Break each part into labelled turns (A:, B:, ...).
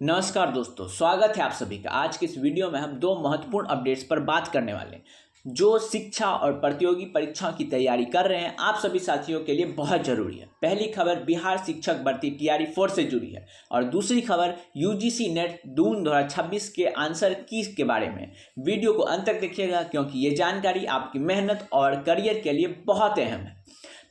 A: नमस्कार दोस्तों, स्वागत है आप सभी का। आज के इस वीडियो में हम दो महत्वपूर्ण अपडेट्स पर बात करने वाले हैं जो शिक्षा और प्रतियोगी परीक्षाओं की तैयारी कर रहे हैं आप सभी साथियों के लिए बहुत जरूरी है। पहली खबर बिहार शिक्षक भर्ती TRE 4 से जुड़ी है और दूसरी खबर UGC नेट जून 2026 के आंसर की के बारे में। वीडियो को अंत तक देखिएगा क्योंकि ये जानकारी आपकी मेहनत और करियर के लिए बहुत अहम है।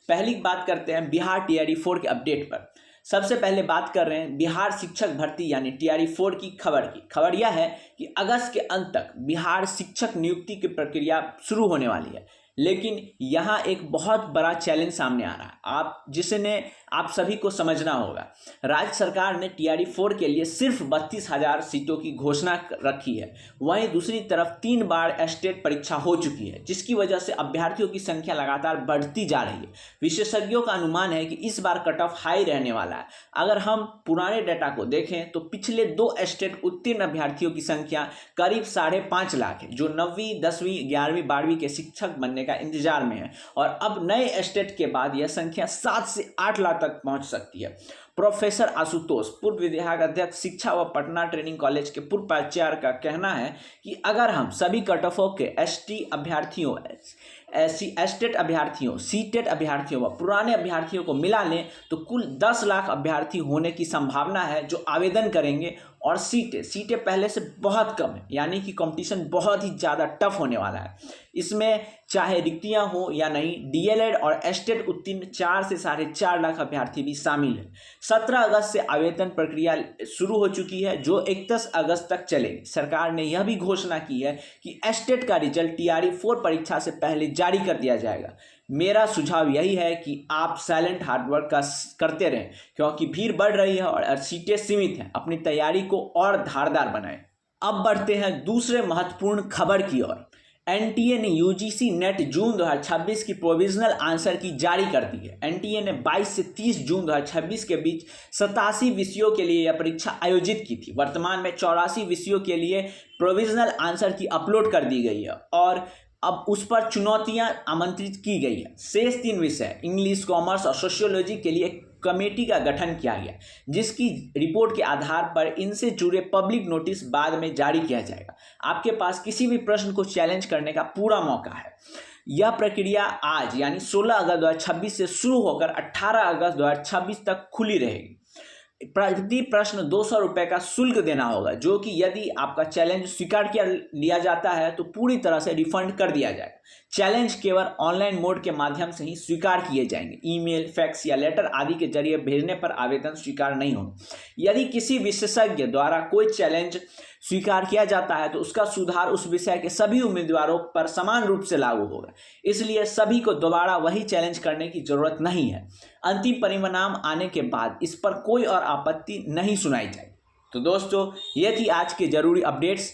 A: पहली बात करते हैं बिहार TRE 4 के अपडेट पर। सबसे पहले बात कर रहे हैं बिहार शिक्षक भर्ती यानी TRE 4 की खबर यह है कि अगस्त के अंत तक बिहार शिक्षक नियुक्ति की प्रक्रिया शुरू होने वाली है। लेकिन यहाँ एक बहुत बड़ा चैलेंज सामने आ रहा है आप सभी को समझना होगा। राज्य सरकार ने TRE 4 के लिए सिर्फ 32,000 सीटों की घोषणा रखी है। वहीं दूसरी तरफ 3 बार स्टेट परीक्षा हो चुकी है जिसकी वजह से अभ्यर्थियों की संख्या लगातार बढ़ती जा रही है। विशेषज्ञों का अनुमान है कि इस बार कट ऑफ हाई रहने वाला है। अगर हम पुराने डाटा को देखें तो पिछले 2 स्टेट उत्तीर्ण अभ्यर्थियों की संख्या करीब 5.5 लाख है जो 9वीं 10वीं 11वीं 12वीं के शिक्षक बनने का इंतजार में है और अब नए स्टेट के बाद यह संख्या 7 से 8 लाख तक पहुंच सकती है। प्रोफेसर आशुतोष, पूर्व विभाग अध्यक्ष शिक्षा व पटना ट्रेनिंग कॉलेज के पूर्व प्राचार्य का कहना है कि अगर हम सभी कट ऑफों के स्टेट अभ्यर्थियों सीटेट अभ्यर्थियों व पुराने अभ्यर्थियों को मिला लें तो कुल 10 लाख अभ्यर्थी होने की संभावना है जो आवेदन करेंगे। और सीटें पहले से बहुत कम है यानी कि कंपटीशन बहुत ही ज़्यादा टफ होने वाला है। इसमें चाहे रिक्तियां हो या नहीं, DLED और स्टेट उत्तीर्ण 4 से 4.5 लाख अभ्यर्थी भी शामिल है। 17 अगस्त से आवेदन प्रक्रिया शुरू हो चुकी है जो 31 अगस्त तक चलेगी। सरकार ने यह भी घोषणा की है कि स्टेट का रिजल्ट TRE 4 परीक्षा से पहले जारी कर दिया जाएगा। मेरा सुझाव यही है कि आप साइलेंट हार्डवर्क करते रहें क्योंकि भीड़ बढ़ रही है और सीटें सीमित हैं। अपनी तैयारी को और धारदार बनाएं। अब बढ़ते हैं दूसरे महत्वपूर्ण खबर की ओर। NTA ने UGC नेट जून 2026 की प्रोविजनल आंसर की जारी कर दी है। NTA ने 22 से 30 जून 2026 के बीच 87 विषयों के लिए यह परीक्षा आयोजित की थी। वर्तमान में 84 विषयों के लिए प्रोविजनल आंसर की अपलोड कर दी गई है और अब उस पर चुनौतियां आमंत्रित की गई है। शेष 3 विषय इंग्लिश, कॉमर्स और सोशियोलॉजी के लिए कमेटी का गठन किया गया जिसकी रिपोर्ट के आधार पर इनसे जुड़े पब्लिक नोटिस बाद में जारी किया जाएगा। आपके पास किसी भी प्रश्न को चैलेंज करने का पूरा मौका है। यह प्रक्रिया आज यानी 16 अगस्त 2026 से शुरू होकर 18 अगस्त 2026 तक खुली रहेगी। प्रति प्रश्न 200 रुपये का शुल्क देना होगा जो कि यदि आपका चैलेंज स्वीकार किया लिया जाता है तो पूरी तरह से रिफंड कर दिया जाएगा। चैलेंज केवल ऑनलाइन मोड के माध्यम से ही स्वीकार किए जाएंगे। ईमेल, फैक्स या लेटर आदि के जरिए भेजने पर आवेदन स्वीकार नहीं होगा। यदि किसी विशेषज्ञ द्वारा कोई चैलेंज स्वीकार किया जाता है तो उसका सुधार उस विषय के सभी उम्मीदवारों पर समान रूप से लागू होगा। इसलिए सभी को दोबारा वही चैलेंज करने की जरूरत नहीं है। अंतिम परिणाम आने के बाद इस पर कोई और आपत्ति नहीं सुनाई जाएगी। तो दोस्तों, ये थी आज के जरूरी अपडेट्स।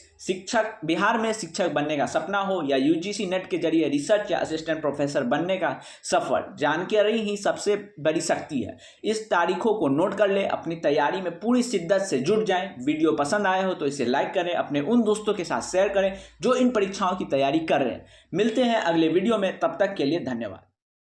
A: बिहार में शिक्षक बनने का सपना हो या UGC नेट के जरिए रिसर्च या असिस्टेंट प्रोफेसर बनने का सफर, जानकारी ही सबसे बड़ी शक्ति है। इस तारीखों को नोट कर ले, अपनी तैयारी में पूरी शिद्दत से जुट जाएं। वीडियो पसंद आया हो तो इसे लाइक करें, अपने उन दोस्तों के साथ शेयर करें जो इन परीक्षाओं की तैयारी कर रहे हैं। मिलते हैं अगले वीडियो में, तब तक के लिए धन्यवाद।